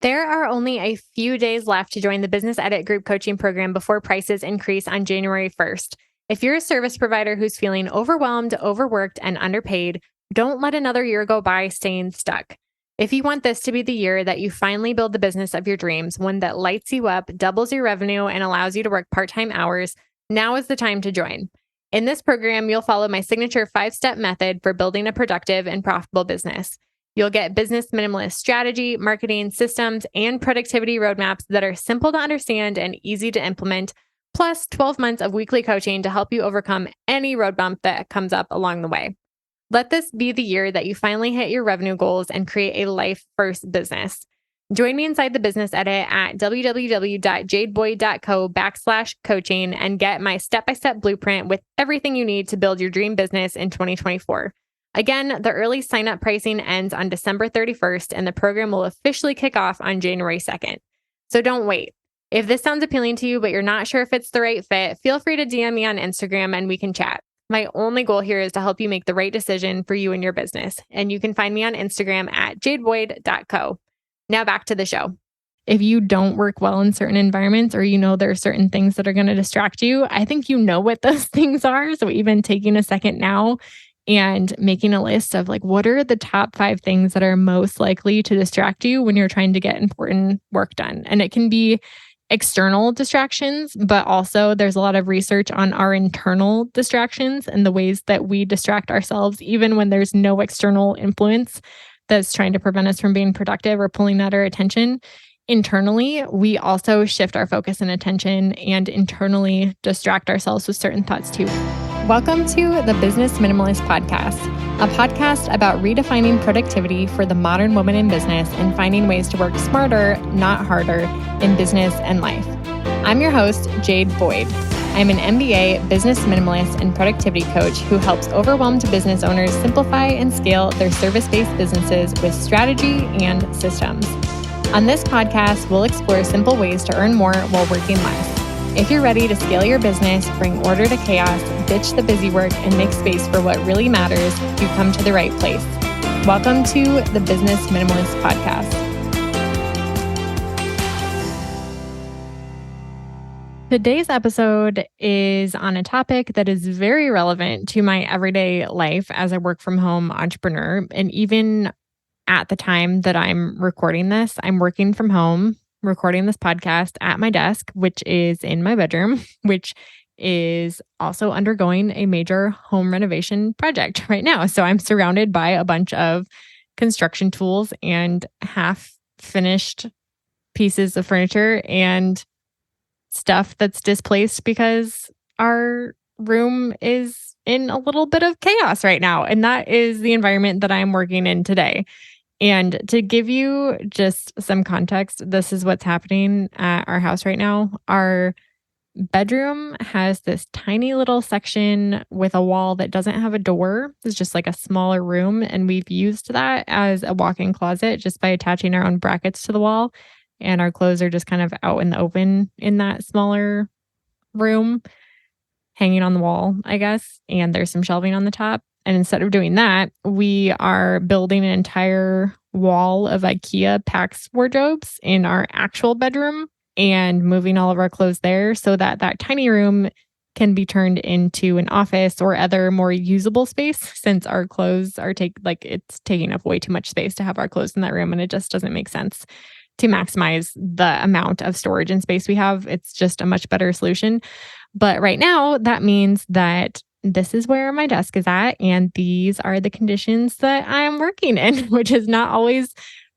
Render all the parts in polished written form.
There are only a few days left to join the Business Edit Group coaching program before prices increase on January 1st. If you're a service provider who's feeling overwhelmed, overworked, and underpaid, don't let another year go by staying stuck. If you want this to be the year that you finally build the business of your dreams, one that lights you up, doubles your revenue, and allows you to work part-time hours, now is the time to join. In this program, you'll follow my signature 5-step method for building a productive and profitable business. You'll get business minimalist strategy, marketing systems, and productivity roadmaps that are simple to understand and easy to implement, plus 12 months of weekly coaching to help you overcome any road bump that comes up along the way. Let this be the year that you finally hit your revenue goals and create a life first business. Join me inside the Business Edit at www.jadeboyd.co/coaching and get my step-by-step blueprint with everything you need to build your dream business in 2024. Again, the early sign-up pricing ends on December 31st, and the program will officially kick off on January 2nd. So don't wait. If this sounds appealing to you, but you're not sure if it's the right fit, feel free to DM me on Instagram and we can chat. My only goal here is to help you make the right decision for you and your business. And you can find me on Instagram at jadeboyd.co. Now back to the show. If you don't work well in certain environments, or there are certain things that are going to distract you, I think you know what those things are. So even taking a second now and making a list of what are the top 5 things that are most likely to distract you when you're trying to get important work done. And it can be external distractions, but also there's a lot of research on our internal distractions and the ways that we distract ourselves, even when there's no external influence that's trying to prevent us from being productive or pulling at our attention. Internally, we also shift our focus and attention and internally distract ourselves with certain thoughts too. Welcome to the Business Minimalist Podcast, a podcast about redefining productivity for the modern woman in business and finding ways to work smarter, not harder, in business and life. I'm your host, Jade Boyd. I'm an MBA business minimalist and productivity coach who helps overwhelmed business owners simplify and scale their service-based businesses with strategy and systems. On this podcast, we'll explore simple ways to earn more while working less. If you're ready to scale your business, bring order to chaos, ditch the busy work, and make space for what really matters, you've come to the right place. Welcome to the Business Minimalist Podcast. Today's episode is on a topic that is very relevant to my everyday life as a work from home entrepreneur. And even at the time that I'm recording this, I'm working from home, recording this podcast at my desk, which is in my bedroom, which is also undergoing a major home renovation project right now. So I'm surrounded by a bunch of construction tools and half-finished pieces of furniture and stuff that's displaced because our room is in a little bit of chaos right now. And that is the environment that I'm working in today. And to give you just some context, this is what's happening at our house right now. Our bedroom has this tiny little section with a wall that doesn't have a door. It's just like a smaller room. And we've used that as a walk-in closet just by attaching our own brackets to the wall. And our clothes are just kind of out in the open in that smaller room, hanging on the wall, I guess. And there's some shelving on the top. And instead of doing that, we are building an entire wall of IKEA PAX wardrobes in our actual bedroom and moving all of our clothes there so that that tiny room can be turned into an office or other more usable space, since our clothes are it's taking up way too much space to have our clothes in that room. And it just doesn't make sense to maximize the amount of storage and space we have. It's just a much better solution. But right now, that means that this is where my desk is at, and these are the conditions that I'm working in, which is not always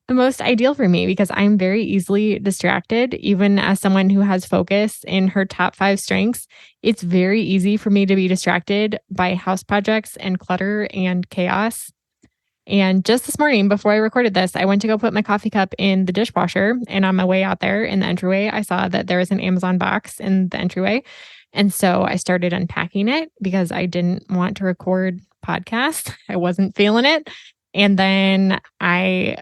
the most ideal for me because I'm very easily distracted. Even as someone who has focus in her top 5 strengths, it's very easy for me to be distracted by house projects and clutter and chaos. And just this morning, before I recorded this, I went to go put my coffee cup in the dishwasher. And on my way out there in the entryway, I saw that there was an Amazon box in the entryway. And so I started unpacking it because I didn't want to record podcasts. I wasn't feeling it. And then I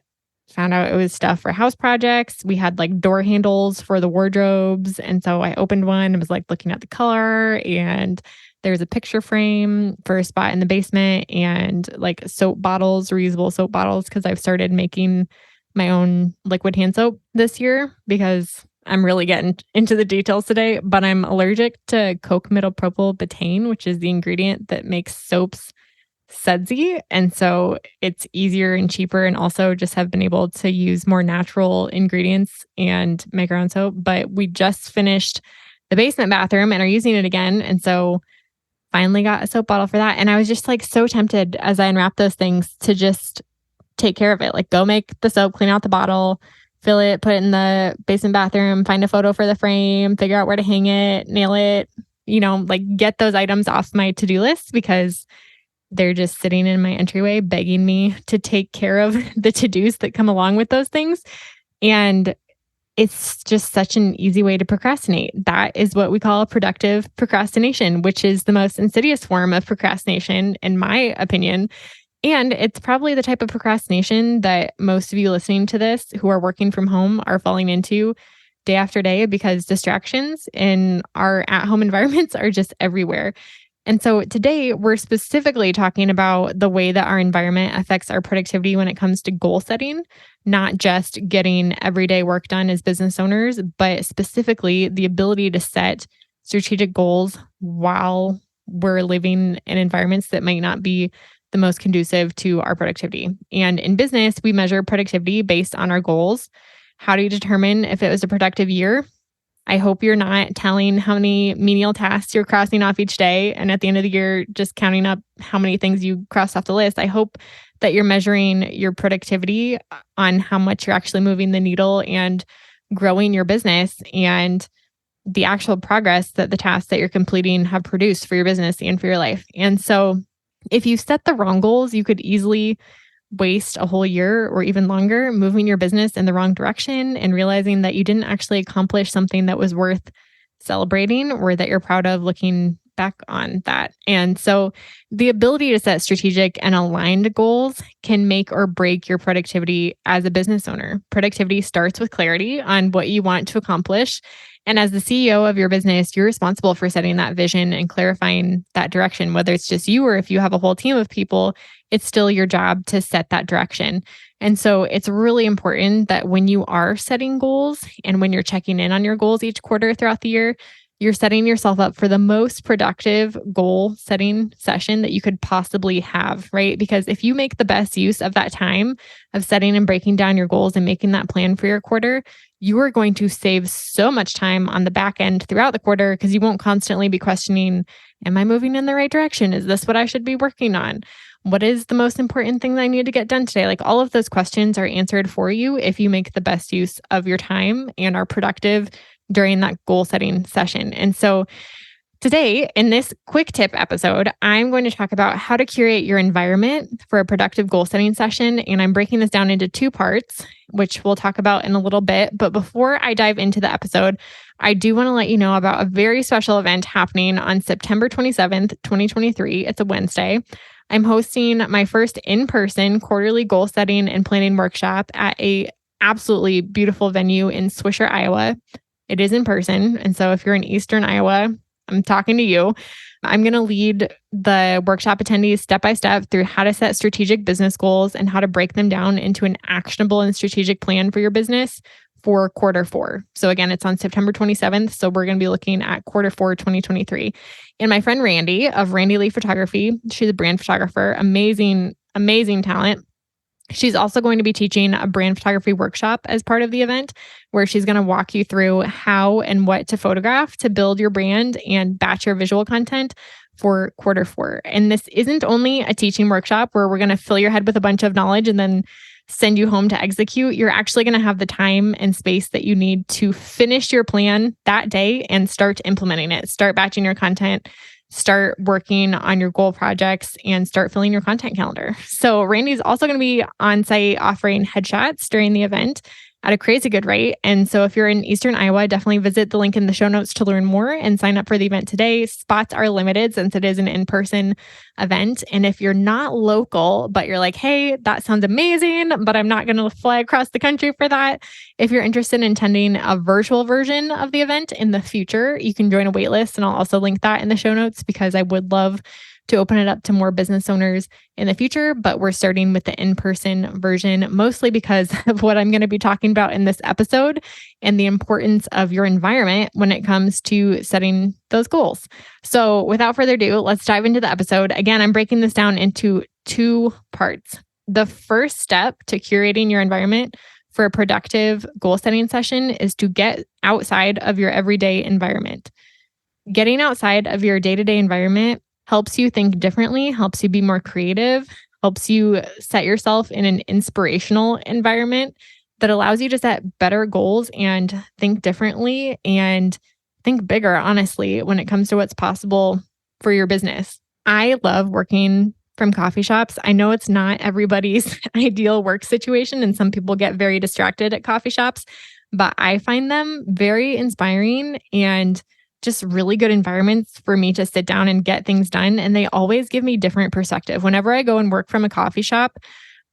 found out it was stuff for house projects. We had door handles for the wardrobes. And so I opened one and was looking at the color, and there's a picture frame for a spot in the basement, and soap bottles, reusable soap bottles, because I've started making my own liquid hand soap this year because I'm really getting into the details today, but I'm allergic to coke-methyl-propyl betaine, which is the ingredient that makes soaps sudsy. And so it's easier and cheaper, and also just have been able to use more natural ingredients and make our own soap. But we just finished the basement bathroom and are using it again. And so finally got a soap bottle for that. And I was just like so tempted as I unwrapped those things to just take care of it. Like go make the soap, clean out the bottle, fill it, put it in the basement bathroom, find a photo for the frame, figure out where to hang it, nail it, like get those items off my to-do list because they're just sitting in my entryway begging me to take care of the to-dos that come along with those things. And it's just such an easy way to procrastinate. That is what we call productive procrastination, which is the most insidious form of procrastination, in my opinion. And it's probably the type of procrastination that most of you listening to this who are working from home are falling into day after day because distractions in our at-home environments are just everywhere. And so today we're specifically talking about the way that our environment affects our productivity when it comes to goal setting, not just getting everyday work done as business owners, but specifically the ability to set strategic goals while we're living in environments that might not be the most conducive to our productivity. And in business, we measure productivity based on our goals. How do you determine if it was a productive year? I hope you're not telling how many menial tasks you're crossing off each day. And at the end of the year, just counting up how many things you crossed off the list. I hope that you're measuring your productivity on how much you're actually moving the needle and growing your business and the actual progress that the tasks that you're completing have produced for your business and for your life. And so if you set the wrong goals, you could easily waste a whole year or even longer moving your business in the wrong direction and realizing that you didn't actually accomplish something that was worth celebrating or that you're proud of looking back on that. And so the ability to set strategic and aligned goals can make or break your productivity as a business owner. Productivity starts with clarity on what you want to accomplish. And as the CEO of your business, you're responsible for setting that vision and clarifying that direction, whether it's just you or if you have a whole team of people, it's still your job to set that direction. And so it's really important that when you are setting goals and when you're checking in on your goals each quarter throughout the year, you're setting yourself up for the most productive goal setting session that you could possibly have, right? Because if you make the best use of that time of setting and breaking down your goals and making that plan for your quarter, you are going to save so much time on the back end throughout the quarter because you won't constantly be questioning, am I moving in the right direction? Is this what I should be working on? What is the most important thing that I need to get done today? Like all of those questions are answered for you if you make the best use of your time and are productive during that goal setting session. And so today, in this quick tip episode, I'm going to talk about how to curate your environment for a productive goal setting session. And I'm breaking this down into two parts, which we'll talk about in a little bit. But before I dive into the episode, I do want to let you know about a very special event happening on September 27th, 2023. It's a Wednesday. I'm hosting my first in-person quarterly goal setting and planning workshop at a absolutely beautiful venue in Swisher, Iowa. It is in person. And so if you're in Eastern Iowa, I'm talking to you. I'm going to lead the workshop attendees step by step through how to set strategic business goals and how to break them down into an actionable and strategic plan for your business for quarter four. So again, it's on September 27th. So we're going to be looking at quarter four, 2023. And my friend Randy of Randy Lee Photography, she's a brand photographer, amazing, amazing talent. She's also going to be teaching a brand photography workshop as part of the event, where she's going to walk you through how and what to photograph to build your brand and batch your visual content for quarter four. And this isn't only a teaching workshop where we're going to fill your head with a bunch of knowledge and then send you home to execute. You're actually going to have the time and space that you need to finish your plan that day and start implementing it. Start batching your content, start working on your goal projects, and start filling your content calendar. So Randy's also going to be on site offering headshots during the event at a crazy good rate. And so if you're in Eastern Iowa, definitely visit the link in the show notes to learn more and sign up for the event today. Spots are limited since it is an in-person event. And if you're not local, but you're like, hey, that sounds amazing, but I'm not going to fly across the country for that. If you're interested in attending a virtual version of the event in the future, you can join a waitlist. And I'll also link that in the show notes because I would love to open it up to more business owners in the future, but we're starting with the in-person version, mostly because of what I'm going to be talking about in this episode and the importance of your environment when it comes to setting those goals. So without further ado, let's dive into the episode. Again, I'm breaking this down into 2 parts. The first step to curating your environment for a productive goal setting session is to get outside of your everyday environment. Getting outside of your day-to-day environment helps you think differently, helps you be more creative, helps you set yourself in an inspirational environment that allows you to set better goals and think differently and think bigger, honestly, when it comes to what's possible for your business. I love working from coffee shops. I know it's not everybody's ideal work situation, and some people get very distracted at coffee shops, but I find them very inspiring and just really good environments for me to sit down and get things done. And they always give me different perspective. Whenever I go and work from a coffee shop,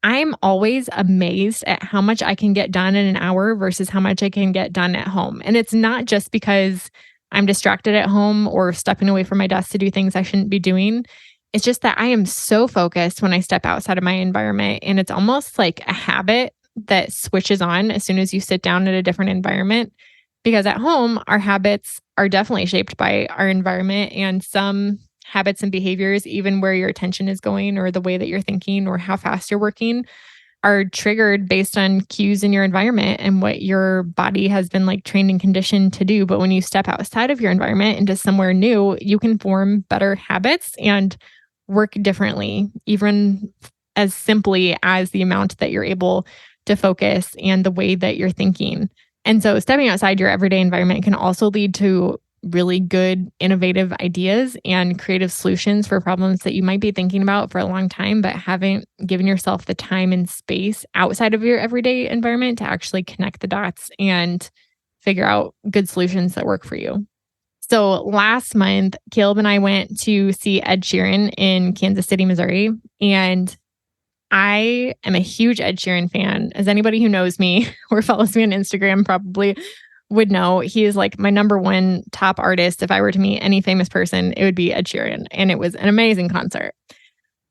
I'm always amazed at how much I can get done in an hour versus how much I can get done at home. And it's not just because I'm distracted at home or stepping away from my desk to do things I shouldn't be doing. It's just that I am so focused when I step outside of my environment. And it's almost like a habit that switches on as soon as you sit down at a different environment. Because at home, our habits are definitely shaped by our environment, and some habits and behaviors, even where your attention is going or the way that you're thinking or how fast you're working, are triggered based on cues in your environment and what your body has been like trained and conditioned to do. But when you step outside of your environment into somewhere new, you can form better habits and work differently, even as simply as the amount that you're able to focus and the way that you're thinking. And so stepping outside your everyday environment can also lead to really good, innovative ideas and creative solutions for problems that you might be thinking about for a long time, but haven't given yourself the time and space outside of your everyday environment to actually connect the dots and figure out good solutions that work for you. So last month, Caleb and I went to see Ed Sheeran in Kansas City, Missouri, and I am a huge Ed Sheeran fan. As anybody who knows me or follows me on Instagram probably would know, he is like my number 1 top artist. If I were to meet any famous person, it would be Ed Sheeran. And it was an amazing concert.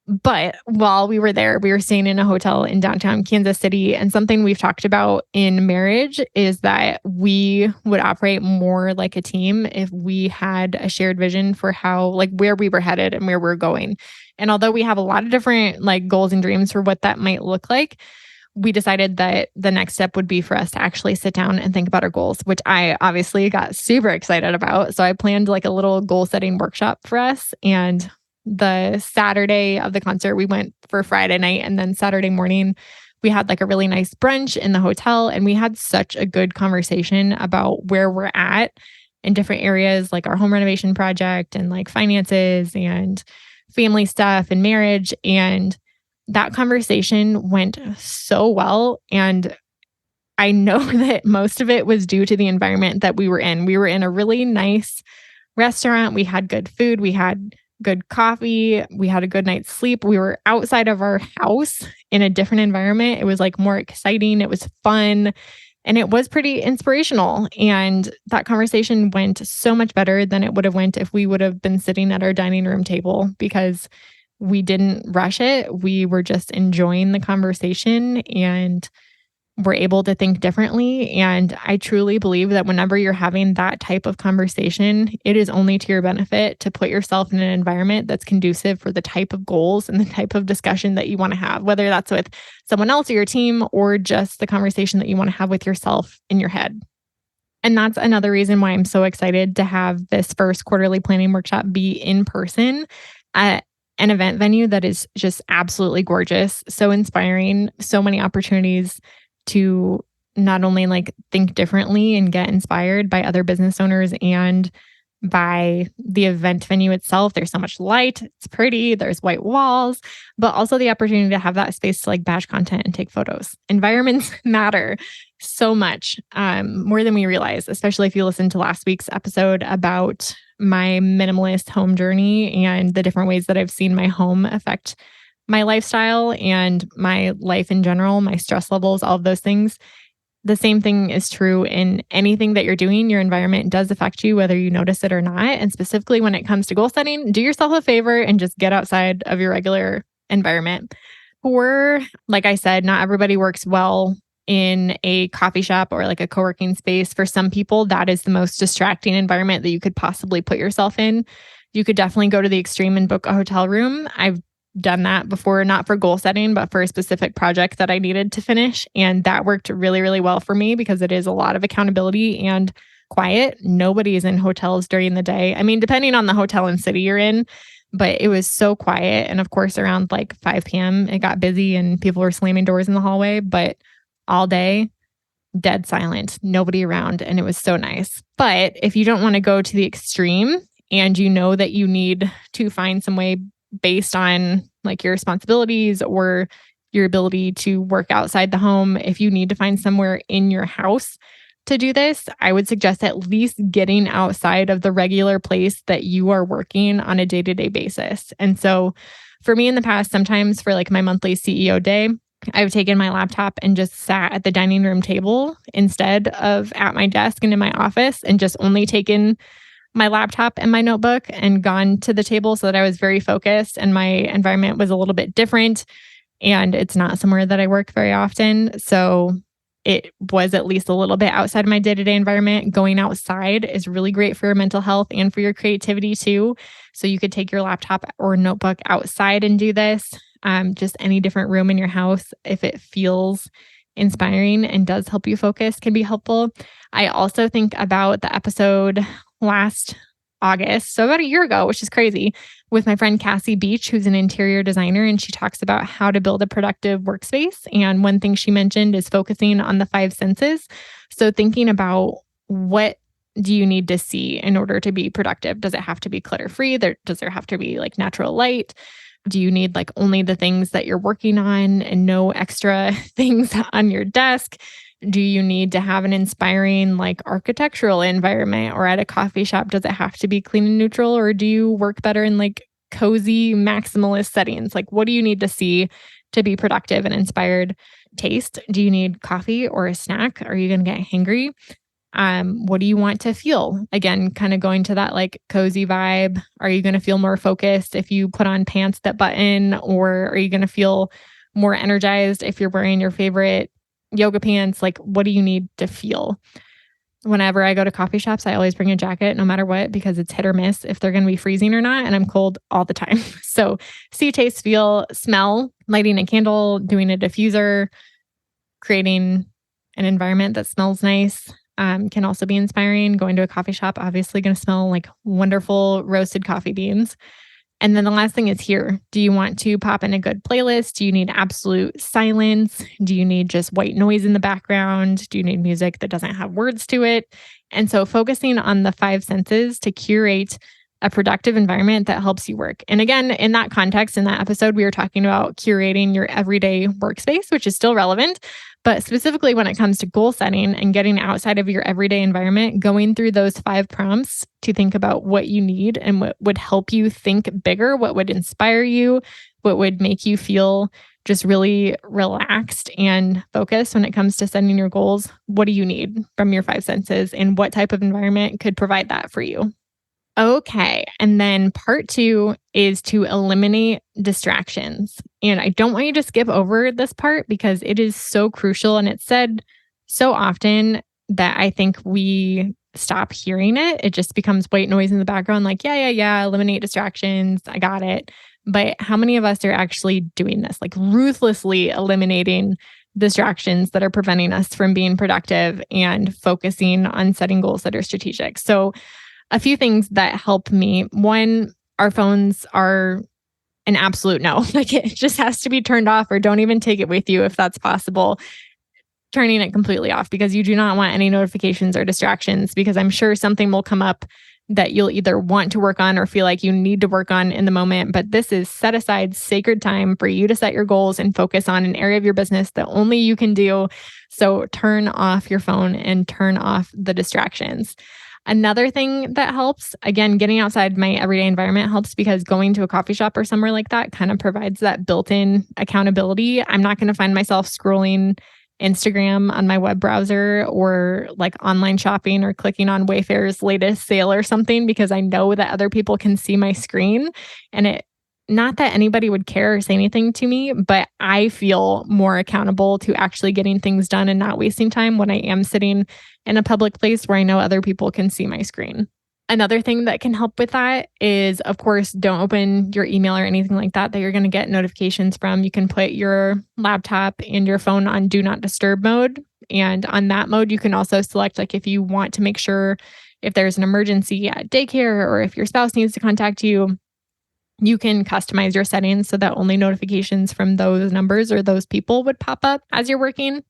But while we were there, we were staying in a hotel in downtown Kansas City. And something we've talked about in marriage is that we would operate more like a team if we had a shared vision for how, like, where we were headed and where we're going. And although we have a lot of different like goals and dreams for what that might look like, we decided that the next step would be for us to actually sit down and think about our goals, which I obviously got super excited about. So I planned like a little goal setting workshop for us. And the Saturday of the concert, we went for Friday night. And then Saturday morning, we had like a really nice brunch in the hotel. And we had such a good conversation about where we're at in different areas, like our home renovation project and like finances and family stuff and marriage. And that conversation went so well. And I know that most of it was due to the environment that we were in. We were in a really nice restaurant. We had good food. We had good coffee. We had a good night's sleep. We were outside of our house in a different environment. It was like more exciting. It was fun. And it was pretty inspirational. And that conversation went so much better than it would have went if we would have been sitting at our dining room table, because we didn't rush it. We were just enjoying the conversation and were able to think differently. And I truly believe that whenever you're having that type of conversation, it is only to your benefit to put yourself in an environment that's conducive for the type of goals and the type of discussion that you want to have, whether that's with someone else or your team or just the conversation that you want to have with yourself in your head. And that's another reason why I'm so excited to have this first quarterly planning workshop be in person at an event venue that is just absolutely gorgeous, so inspiring, so many opportunities to not only like think differently and get inspired by other business owners and by the event venue itself. There's so much light. It's pretty. There's white walls, but also the opportunity to have that space to like batch content and take photos. Environments matter so much, more than we realize, especially if you listen to last week's episode about my minimalist home journey and the different ways that I've seen my home affect my lifestyle and my life in general, my stress levels, all of those things. the same thing is true in anything that you're doing. Your environment does affect you, whether you notice it or not. And specifically when it comes to goal setting, do yourself a favor and just get outside of your regular environment. For, like I said, not everybody works well in a coffee shop or like a co-working space. For some people, that is the most distracting environment that you could possibly put yourself in. You could definitely go to the extreme and book a hotel room. I've done that before, not for goal setting, but for a specific project that I needed to finish. And that worked really, really well for me because it is a lot of accountability and quiet. Nobody is in hotels during the day. I mean, depending on the hotel and city you're in, but it was so quiet. And of course, around like 5 p.m., it got busy and people were slamming doors in the hallway. But all day, dead silent, nobody around. And it was so nice. But if you don't want to go to the extreme and you know that you need to find some way based on like your responsibilities or your ability to work outside the home, if you need to find somewhere in your house to do this, I would suggest at least getting outside of the regular place that you are working on a day-to-day basis. And so for me in the past, sometimes for like my monthly CEO day, I've taken my laptop and just sat at the dining room table instead of at my desk and in my office and just only taken my laptop and my notebook and gone to the table so that I was very focused and my environment was a little bit different. And it's not somewhere that I work very often. So it was at least a little bit outside of my day-to-day environment. Going outside is really great for your mental health and for your creativity too. So you could take your laptop or notebook outside and do this. Just any different room in your house, if it feels inspiring and does help you focus, can be helpful. I also think about the episode last August, so about a year ago, which is crazy, with my friend Cassie Beach, who's an interior designer, and she talks about how to build a productive workspace. And one thing she mentioned is focusing on the 5 senses. So thinking about what do you need to see in order to be productive? Does it have to be clutter-free? Does there have to be like natural light? Do you need like only the things that you're working on and no extra things on your desk? Do you need to have an inspiring like architectural environment, or at a coffee shop, does it have to be clean and neutral, or do you work better in like cozy maximalist settings? Like what do you need to see to be productive and inspired? Taste. Do you need coffee or a snack? Are you going to get hangry? What do you want to feel? Again, kind of going to that like cozy vibe. Are you going to feel more focused if you put on pants that button, or are you going to feel more energized if you're wearing your favorite yoga pants? Like, what do you need to feel? Whenever I go to coffee shops, I always bring a jacket no matter what, because it's hit or miss if they're going to be freezing or not. And I'm cold all the time. So see, taste, feel, smell, lighting a candle, doing a diffuser, creating an environment that smells nice. Can also be inspiring. Going to a coffee shop, obviously going to smell like wonderful roasted coffee beans. And then the last thing is here. Do you want to pop in a good playlist? Do you need absolute silence? Do you need just white noise in the background? Do you need music that doesn't have words to it? And so focusing on the 5 senses to curate a productive environment that helps you work. And again, in that context, in that episode, we were talking about curating your everyday workspace, which is still relevant. But specifically when it comes to goal setting and getting outside of your everyday environment, going through those 5 prompts to think about what you need and what would help you think bigger, what would inspire you, what would make you feel just really relaxed and focused when it comes to setting your goals. What do you need from your 5 senses, and what type of environment could provide that for you? Okay. And then part 2 is to eliminate distractions. And I don't want you to skip over this part because it is so crucial. And it's said so often that I think we stop hearing it. It just becomes white noise in the background, like, yeah, eliminate distractions. I got it. But how many of us are actually doing this, like ruthlessly eliminating distractions that are preventing us from being productive and focusing on setting goals that are strategic? So a few things that help me. One, our phones are an absolute no. Like it just has to be turned off, or don't even take it with you if that's possible. Turning it completely off, because you do not want any notifications or distractions, because I'm sure something will come up that you'll either want to work on or feel like you need to work on in the moment. But this is set aside sacred time for you to set your goals and focus on an area of your business that only you can do. So turn off your phone and turn off the distractions. Another thing that helps, again, getting outside my everyday environment helps, because going to a coffee shop or somewhere like that kind of provides that built-in accountability. I'm not going to find myself scrolling Instagram on my web browser or like online shopping or clicking on Wayfair's latest sale or something because I know that other people can see my screen. And not that anybody would care or say anything to me, but I feel more accountable to actually getting things done and not wasting time when I am sitting in a public place where I know other people can see my screen. Another thing that can help with that is, of course, don't open your email or anything like that you're going to get notifications from. You can put your laptop and your phone on do not disturb mode. And on that mode, you can also select like if you want to make sure if there's an emergency at daycare or if your spouse needs to contact you, you can customize your settings so that only notifications from those numbers or those people would pop up as you're working,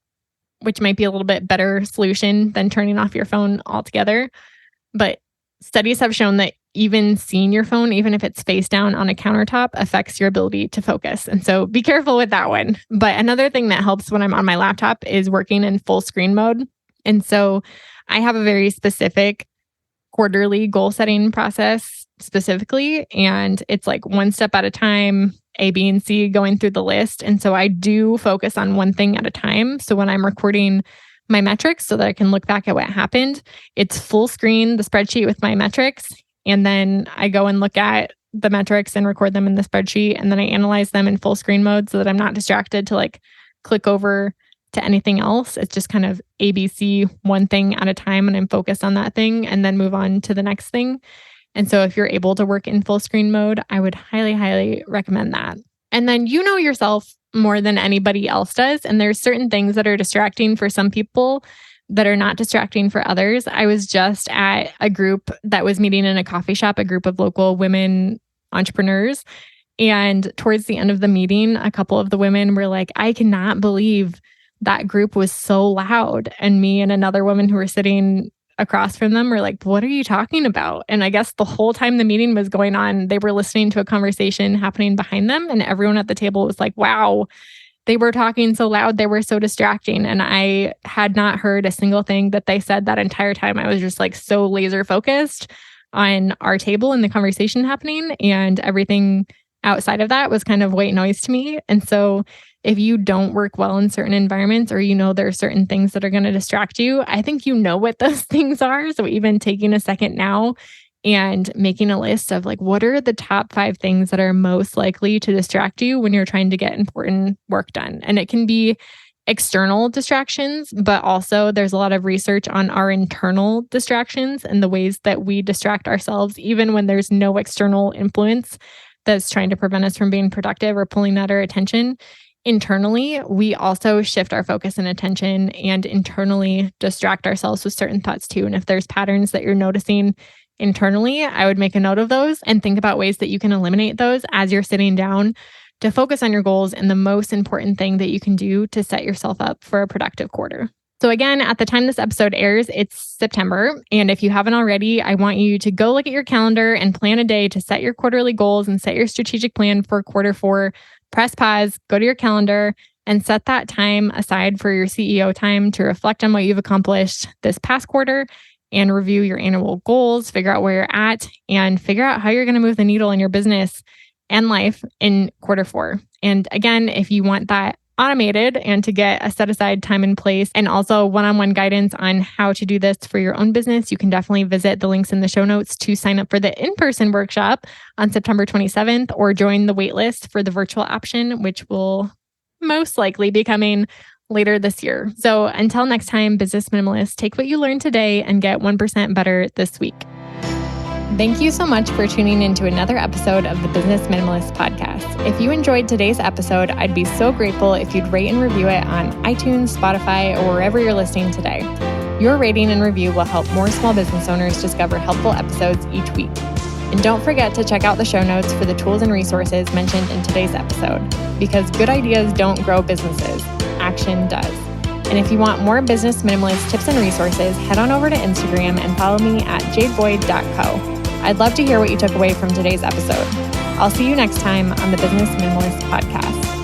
which might be a little bit better solution than turning off your phone altogether. But studies have shown that even seeing your phone, even if it's face down on a countertop, affects your ability to focus. And so be careful with that one. But another thing that helps when I'm on my laptop is working in full screen mode. And so I have a very specific quarterly goal setting process specifically. And it's like one step at a time, A, B, and C going through the list. And so I do focus on one thing at a time. So when I'm recording my metrics so that I can look back at what happened, it's full screen, the spreadsheet with my metrics. And then I go and look at the metrics and record them in the spreadsheet. And then I analyze them in full screen mode so that I'm not distracted to like click over to anything else. It's just kind of ABC, one thing at a time, and I'm focused on that thing and then move on to the next thing. And so if you're able to work in full screen mode, I would highly, highly recommend that. And then you know yourself more than anybody else does. And there's certain things that are distracting for some people that are not distracting for others. I was just at a group that was meeting in a coffee shop, a group of local women entrepreneurs. And towards the end of the meeting, a couple of the women were like, I cannot believe that group was so loud. And me and another woman who were sitting across from them were like, what are you talking about? And I guess the whole time the meeting was going on, they were listening to a conversation happening behind them. And everyone at the table was like, wow, they were talking so loud. They were so distracting. And I had not heard a single thing that they said that entire time. I was just like so laser focused on our table and the conversation happening. And everything outside of that was kind of white noise to me. And so if you don't work well in certain environments or you know there are certain things that are going to distract you, I think you know what those things are. So even taking a second now and making a list of like, what are the top 5 things that are most likely to distract you when you're trying to get important work done? And it can be external distractions, but also there's a lot of research on our internal distractions and the ways that we distract ourselves, even when there's no external influence that's trying to prevent us from being productive or pulling at our attention. Internally, we also shift our focus and attention and internally distract ourselves with certain thoughts too. And if there's patterns that you're noticing internally, I would make a note of those and think about ways that you can eliminate those as you're sitting down to focus on your goals and the most important thing that you can do to set yourself up for a productive quarter. So again, at the time this episode airs, it's September. And if you haven't already, I want you to go look at your calendar and plan a day to set your quarterly goals and set your strategic plan for quarter 4. Press pause, go to your calendar, and set that time aside for your CEO time to reflect on what you've accomplished this past quarter and review your annual goals, figure out where you're at, and figure out how you're going to move the needle in your business and life in quarter 4. And again, if you want that automated and to get a set aside time and place and also one-on-one guidance on how to do this for your own business, you can definitely visit the links in the show notes to sign up for the in-person workshop on September 27th or join the waitlist for the virtual option, which will most likely be coming later this year. So until next time, business minimalists, take what you learned today and get 1% better this week. Thank you so much for tuning into another episode of the Business Minimalist Podcast. If you enjoyed today's episode, I'd be so grateful if you'd rate and review it on iTunes, Spotify, or wherever you're listening today. Your rating and review will help more small business owners discover helpful episodes each week. And don't forget to check out the show notes for the tools and resources mentioned in today's episode, because good ideas don't grow businesses, action does. And if you want more business minimalist tips and resources, head on over to Instagram and follow me at jadeboyd.co. I'd love to hear what you took away from today's episode. I'll see you next time on the Business Minimalist Podcast.